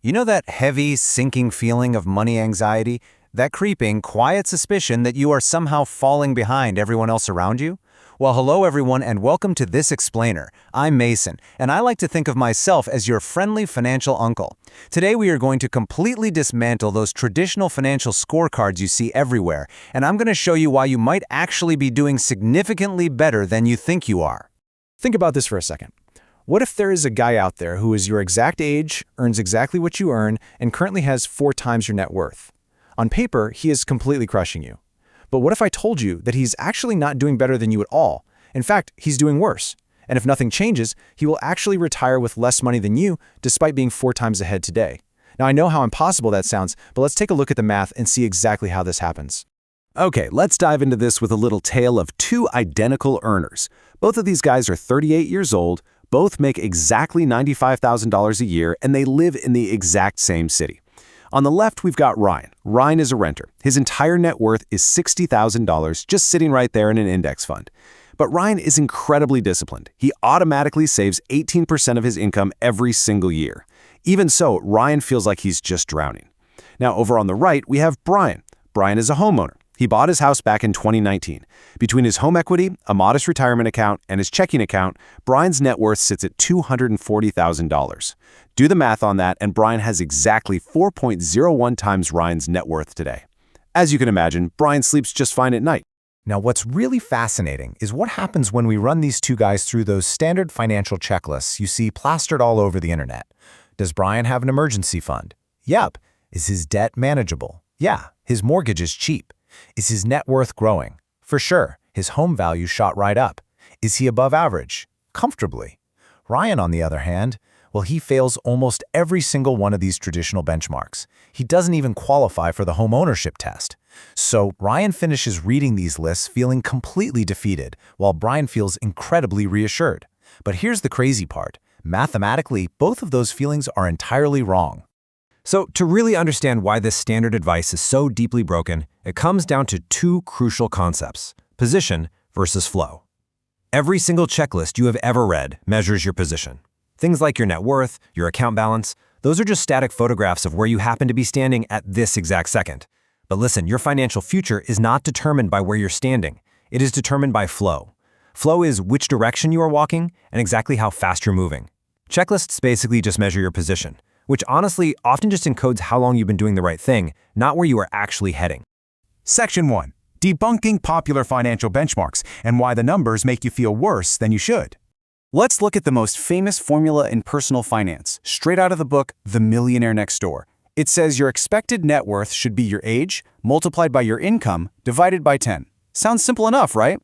You know that heavy, sinking feeling of money anxiety? That creeping, quiet suspicion that you are somehow falling behind everyone else around you? Well, hello everyone and welcome to This Explainer. I'm Mason, and I like to think of myself as your friendly financial uncle. Today we are going to completely dismantle those traditional financial scorecards you see everywhere, and I'm going to show you why you might actually be doing significantly better than you think you are. Think about this for a second. What if there is a guy out there who is your exact age, earns exactly what you earn, and currently has 4 times your net worth? On paper, he is completely crushing you. But what if I told you that he's actually not doing better than you at all? In fact, he's doing worse. And if nothing changes, he will actually retire with less money than you, despite being 4 times ahead today. Now, I know how impossible that sounds, but let's take a look at the math and see exactly how this happens. Okay, let's dive into this with a little tale of 2 identical earners. Both of these guys are 38 years old, both make exactly $95,000 a year, and they live in the exact same city. On the left, we've got Ryan. Ryan is a renter. His entire net worth is $60,000, just sitting right there in an index fund. But Ryan is incredibly disciplined. He automatically saves 18% of his income every single year. Even so, Ryan feels like he's just drowning. Now, over on the right, we have Brian. Brian is a homeowner. He bought his house back in 2019. Between his home equity, a modest retirement account, and his checking account, Brian's net worth sits at $240,000. Do the math on that, and Brian has exactly 4.01 times Ryan's net worth today. As you can imagine, Brian sleeps just fine at night. Now, what's really fascinating is what happens when we run these two guys through those standard financial checklists you see plastered all over the internet. Does Brian have an emergency fund? Yep. Is his debt manageable? Yeah. His mortgage is cheap. Is his net worth growing? For sure. His home value shot right up. Is he above average? Comfortably. Ryan, on the other hand, well, he fails almost every single one of these traditional benchmarks. He doesn't even qualify for the home ownership test. So Ryan finishes reading these lists feeling completely defeated, while Brian feels incredibly reassured. But here's the crazy part. Mathematically, both of those feelings are entirely wrong. So to really understand why this standard advice is so deeply broken, it comes down to 2 crucial concepts: position versus flow. Every single checklist you have ever read measures your position. Things like your net worth, your account balance, those are just static photographs of where you happen to be standing at this exact second. But listen, your financial future is not determined by where you're standing. It is determined by flow. Flow is which direction you are walking and exactly how fast you're moving. Checklists basically just measure your position, which honestly often just encodes how long you've been doing the right thing, not where you are actually heading. Section 1. Debunking popular financial benchmarks and why the numbers make you feel worse than you should. Let's look at the most famous formula in personal finance, straight out of the book, The Millionaire Next Door. It says your expected net worth should be your age multiplied by your income divided by 10. Sounds simple enough, right?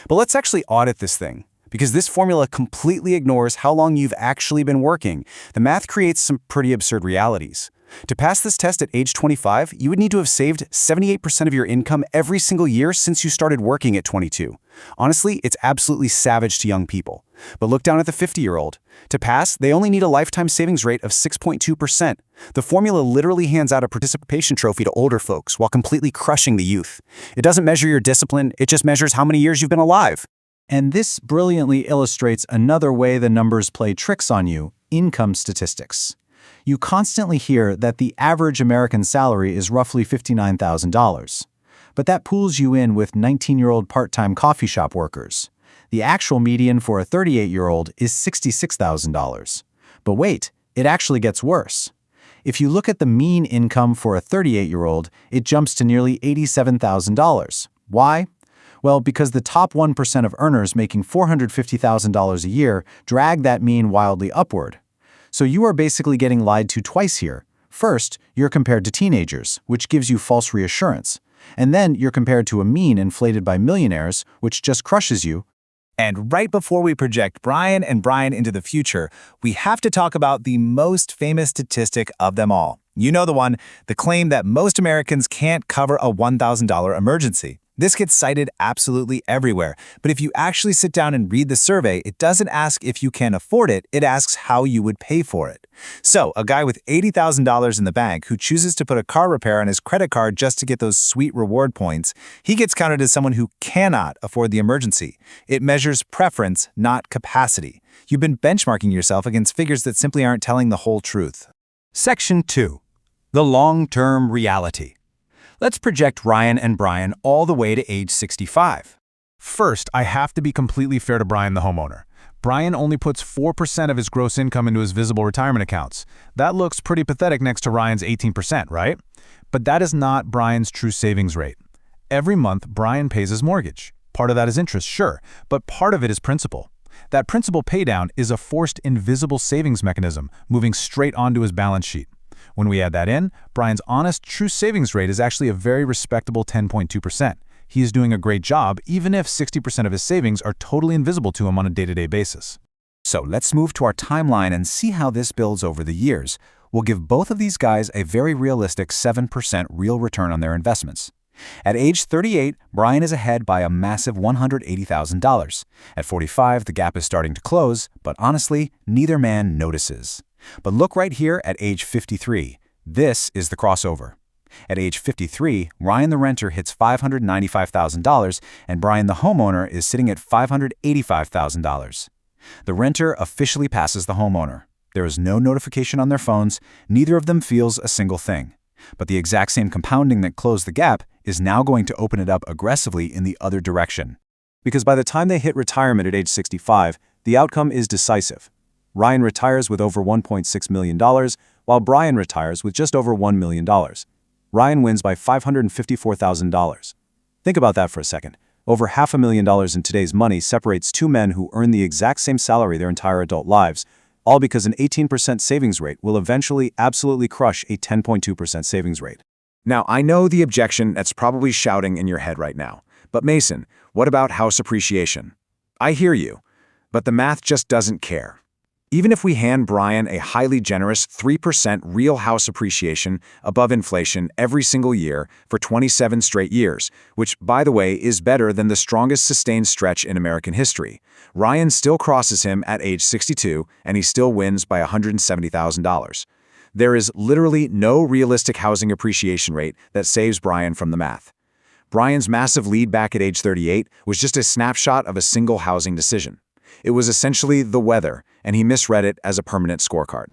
But let's actually audit this thing, because this formula completely ignores how long you've actually been working. The math creates some pretty absurd realities. To pass this test at age 25, you would need to have saved 78% of your income every single year since you started working at 22. Honestly, it's absolutely savage to young people. But look down at the 50-year-old. To pass, they only need a lifetime savings rate of 6.2%. The formula literally hands out a participation trophy to older folks while completely crushing the youth. It doesn't measure your discipline, it just measures how many years you've been alive. And this brilliantly illustrates another way the numbers play tricks on you: income statistics. You constantly hear that the average American salary is roughly $59,000. But that pulls you in with 19-year-old part-time coffee shop workers. The actual median for a 38-year-old is $66,000. But wait, it actually gets worse. If you look at the mean income for a 38-year-old, it jumps to nearly $87,000. Why? Well, because the top 1% of earners making $450,000 a year drag that mean wildly upward. So you are basically getting lied to twice here. First, you're compared to teenagers, which gives you false reassurance. And then you're compared to a mean inflated by millionaires, which just crushes you. And right before we project Brian and Brian into the future, we have to talk about the most famous statistic of them all. You know the one, the claim that most Americans can't cover a $1,000 emergency. This gets cited absolutely everywhere, but if you actually sit down and read the survey, it doesn't ask if you can afford it, it asks how you would pay for it. So, a guy with $80,000 in the bank who chooses to put a car repair on his credit card just to get those sweet reward points, he gets counted as someone who cannot afford the emergency. It measures preference, not capacity. You've been benchmarking yourself against figures that simply aren't telling the whole truth. Section 2. The long-term reality. Let's project Ryan and Brian all the way to age 65. First, I have to be completely fair to Brian, the homeowner. Brian only puts 4% of his gross income into his visible retirement accounts. That looks pretty pathetic next to Ryan's 18%, right? But that is not Brian's true savings rate. Every month, Brian pays his mortgage. Part of that is interest, sure, but part of it is principal. That principal paydown is a forced invisible savings mechanism moving straight onto his balance sheet. When we add that in, Brian's honest true savings rate is actually a very respectable 10.2%. He is doing a great job even if 60% of his savings are totally invisible to him on a day-to-day basis. So let's move to our timeline and see how this builds over the years. We'll give both of these guys a very realistic 7% real return on their investments. At age 38, Brian is ahead by a massive $180,000. At 45, the gap is starting to close, but honestly, neither man notices. But look right here at age 53. This is the crossover. At age 53, Ryan the renter hits $595,000 and Brian the homeowner is sitting at $585,000. The renter officially passes the homeowner. There is no notification on their phones, neither of them feels a single thing. But the exact same compounding that closed the gap is now going to open it up aggressively in the other direction. Because by the time they hit retirement at age 65, the outcome is decisive. Ryan retires with over $1.6 million, while Brian retires with just over $1 million. Ryan wins by $554,000. Think about that for a second. Over $500,000 in today's money separates two men who earn the exact same salary their entire adult lives, all because an 18% savings rate will eventually absolutely crush a 10.2% savings rate. Now, I know the objection that's probably shouting in your head right now. But Mason, what about house appreciation? I hear you, but the math just doesn't care. Even if we hand Brian a highly generous 3% real house appreciation above inflation every single year for 27 straight years, which, by the way, is better than the strongest sustained stretch in American history, Ryan still crosses him at age 62 and he still wins by $170,000. There is literally no realistic housing appreciation rate that saves Brian from the math. Brian's massive lead back at age 38 was just a snapshot of a single housing decision. It was essentially the weather, and he misread it as a permanent scorecard.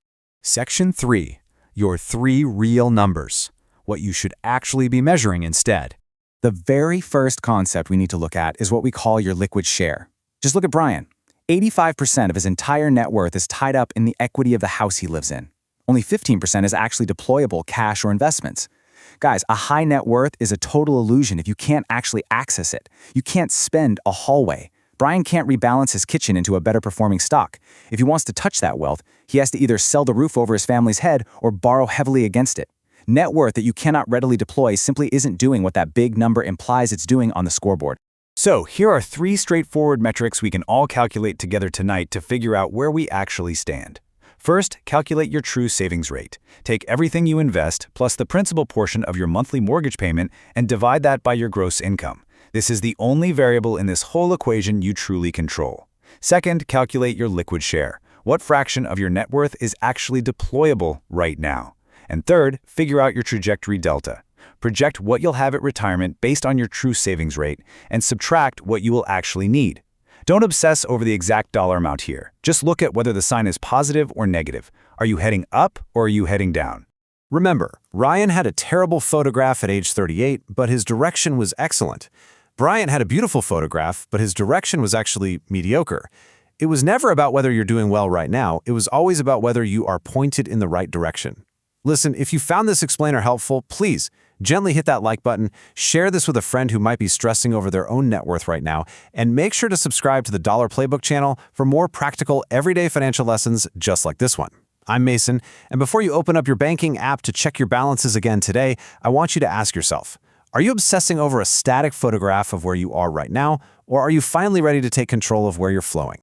Section 3. Your 3 real numbers. What you should actually be measuring instead. The very first concept we need to look at is what we call your liquid share. Just look at Brian. 85% of his entire net worth is tied up in the equity of the house he lives in. Only 15% is actually deployable cash or investments. Guys, a high net worth is a total illusion if you can't actually access it. You can't spend a hallway. Brian can't rebalance his kitchen into a better performing stock. If he wants to touch that wealth, he has to either sell the roof over his family's head or borrow heavily against it. Net worth that you cannot readily deploy simply isn't doing what that big number implies it's doing on the scoreboard. So here are 3 straightforward metrics we can all calculate together tonight to figure out where we actually stand. First, calculate your true savings rate. Take everything you invest plus the principal portion of your monthly mortgage payment and divide that by your gross income. This is the only variable in this whole equation you truly control. Second, calculate your liquid share. What fraction of your net worth is actually deployable right now? And third, figure out your trajectory delta. Project what you'll have at retirement based on your true savings rate and subtract what you will actually need. Don't obsess over the exact dollar amount here. Just look at whether the sign is positive or negative. Are you heading up or are you heading down? Remember, Ryan had a terrible photograph at age 38, but his direction was excellent. Brian had a beautiful photograph, but his direction was actually mediocre. It was never about whether you're doing well right now. It was always about whether you are pointed in the right direction. Listen, if you found this explainer helpful, please gently hit that like button, share this with a friend who might be stressing over their own net worth right now, and make sure to subscribe to the Dollar Playbook channel for more practical, everyday financial lessons just like this one. I'm Mason, and before you open up your banking app to check your balances again today, I want you to ask yourself, are you obsessing over a static photograph of where you are right now, or are you finally ready to take control of where you're flowing?